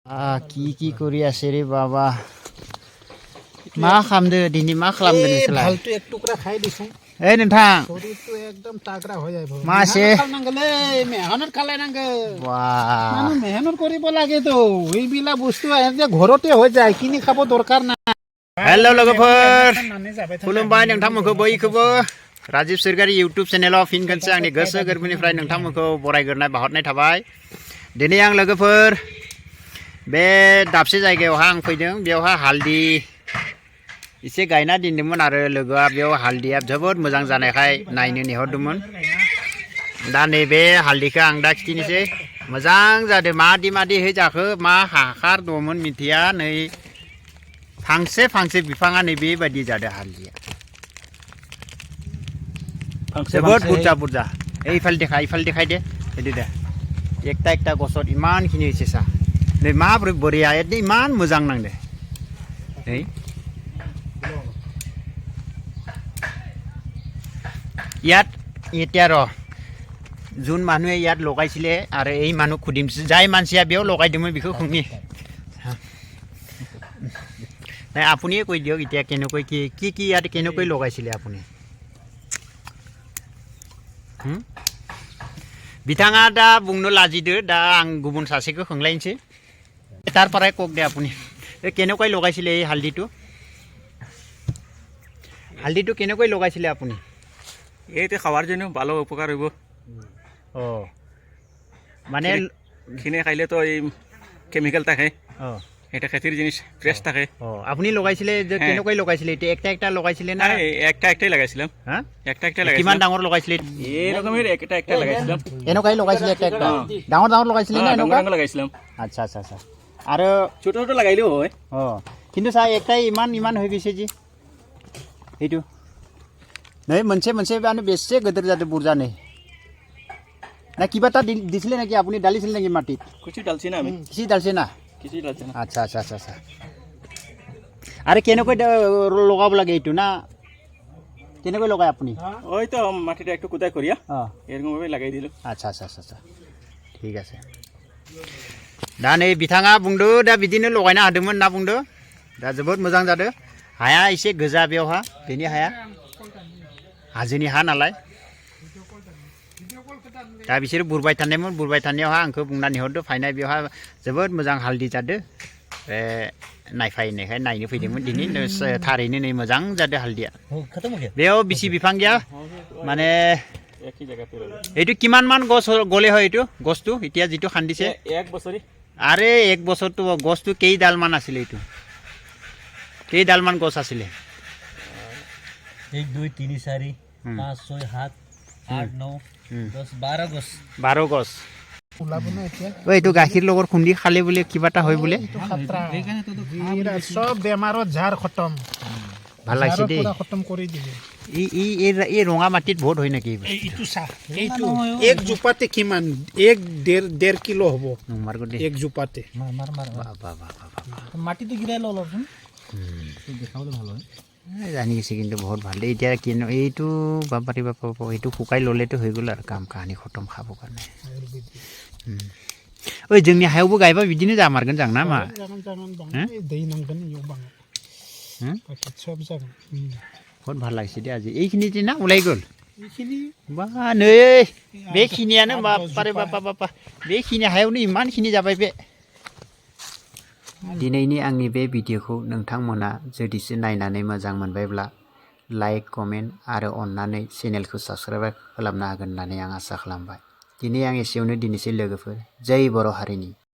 কি কৰি আছে ৰে বাবা मा खालामदो दिनै मा खालामदो नोंसोरलाय ভালটো এক টুকুৰা খাই দিছো এই नोंथां শৰীৰটো একদম তাগৰা হৈ যাব মাছে নাংগলে মেহনত খালে নাংগে বাহ মানুহ মেহনত কৰিব লাগে তো এইবিলাক বস্তু যে ঘৰতে হৈ যায় কিনি খাব দৰকাৰ নাই हेल' लोगोफोर खुलुमबाय नोंथांमोनखौ बयखौबो राजीव सोरगारि इउटुब चेनेलाव फिन खनसे आंनि गोसो गोरबोनिफ्राय नोंथांमोनखौ बरायग्रोनाय बावहरनाय थाबाय दिनै आं लोगोफोर बे दाबसे जायगायावहा आं फैदों बेयावहा हालदै एसे गायना दोनदोंमोन आरो लोगोआ बेयाव हालदैया जोबोद मोजां जानायखाय नायनो नेहरदोंमोन दा नैबे हालदैखौ आं दा खिथिनोसै मोजां जादों मादि जाखो मा हासार दंमोन मिथिया नै फांसे फांसे बिफाङा नैबेबायदि जादों हालदैया जोबोद बुरजा এইফাল देखाय दे बिदि दे एकटा गसत इमानखिनि होसेसा नै माब्रै बोरैया इमान मोजां नांदो नै ইয়াত এতিয়া যোন মানুহে ইয়াত লগাইছিলে আৰু এই মানুহ খুদিম যাই মানসিয়া বেও লগাইদोंमोन बेखौ खुंनि নাই আপুনিয়ে কৈ দিয়ক এতিয়া কেনেকৈ কি ইয়াত কেনেকৈ লগাইছিলে আপুনি बिथाङा दा बुंनो लाजिदो दा आं गुबुन सासेखौ खोंलायनोसै तारपराय कक दे আপুনি केनेকৈ लगाइছিলে এই हालदैটো केनेকৈ लगाইছিলে আপুনি এইটো খাৱাৰ জন্য ভালো উপকাৰ হ'ব মানে খিনে খাইলে তো এই কেমিকেল থাকে এটা খেতিৰ জিনিস ফ্ৰেছ থাকে আপুনি লগাইছিলে যে কেনেকৈ লগাইছিলে এটা একটা লগাইছিলে না একটাই লাগাইছিলাম হ্যাঁ একটা লাগাইছিলাম কিমান ডাঙৰ লগাইছিলে এই ৰকমেৰ একটা লাগাইছিলাম এনেকৈ লগাইছিলে একটা ডাঙৰ লগাইছিলে না ডাঙৰ লাগাইছিলাম আচ্ছা আৰু ছোট লাগাইলেও হয় কিন্তু চাই একটাই ইমান হৈ গৈছে যে এইটো नै मोनसे माने बेसे गदर जादों बुरजा नै ना किबा ता दिছিলে नाকি আপুনি ডালিছিল নাকি মাটিত কিছু ডালছি না আমি কিছু ডালছে না আচ্ছা আরে কেনেকৈ লগাব লাগে এইটো না কেনেকৈ লগায় আপুনি ওই তো মাটিটা একটু কুদাই করিয়া এরকম ভাবে লাগাই দিল আচ্ছা ঠিক আছে दा नै बिथाङा बुंदो दा बिदिनो लगायना होदोंमोन ना बुंदो दा जोबोद मोजां जादों हाया एसे गोजा बेयावहा बेनि हाया हाजोनि हा नालाय दा बिसोर बुरबाय थानायावहा आंखौ बुंनानै हरदो फायनाय बेयावहा जोबोद मोजां हालदै जादों नायफायनायखाय नायनो फैदोंमोन दिनै थारैनो नै मोजां जादों हालदैया बेयाव बिसि बिफां गैया माने এইটো কিমান মান গছ গলে হয় এইটো গছটো এতিয়া যেটো খান্দিছে এক বছৰি আৰে এক বছৰটো গছটো কেইডাল মান আছিল এইটো কেইডাল মান গছ আছিল 1 2 3 4 5 6 7 8 9 10 12 গছ 12 গছ ওলাব না এতিয়া এইটো গাখীৰ লগৰ খুন্দি খালে বোলে কিবাটা হয় বোলে সব বেমাৰত ঝাৰ খতম ভাল লাগিছে দেই পুৰা খতম কৰি দিলে এই ৰঙা মাটিত বহুত হয় নাকি এইটো চাহ এইটো এক জোপাতে কিমান 1.5 কিলো হ'ব এক জোপাতে মাটিটো গিৰাই লওঁ অলপচোন দেখাবলৈ ভাল হয় জানি গৈছে কিন্তু বহুত ভাল দেই এতিয়া কিনো এইটো বাপাৰি বাপ এইটো শুকাই ল'লেতো হৈ গ'ল আৰু কাম কাহিনী খতম খাব কাৰণে ओइ जोंनि हायावबो गायबा बिदिनो जामारगोन जां ना मा दै नांगोन इयाव बां सब जागोन बहुत ভাল লাগিছে দে আজি এইখিনিতে না ওলাই গ'ল এইখিনি बा नै बेखिनियानो बापारे बापा बेखिनि हायावनो इमानखिनि जाबाय बे दिनैनि आंनि बे भिडिअखौ नोंथांमोना जुदिसो नायनानै मोजां मोनबायब्ला लाइक कमेन्ट आरो अननानै चेनेलखौ साबस्क्राइब खालामनो हागोन होननानै आं आसा खालामबाय दिनै आं एसेयावनो दिनैसै लोगोफोर जै बर' हारिनि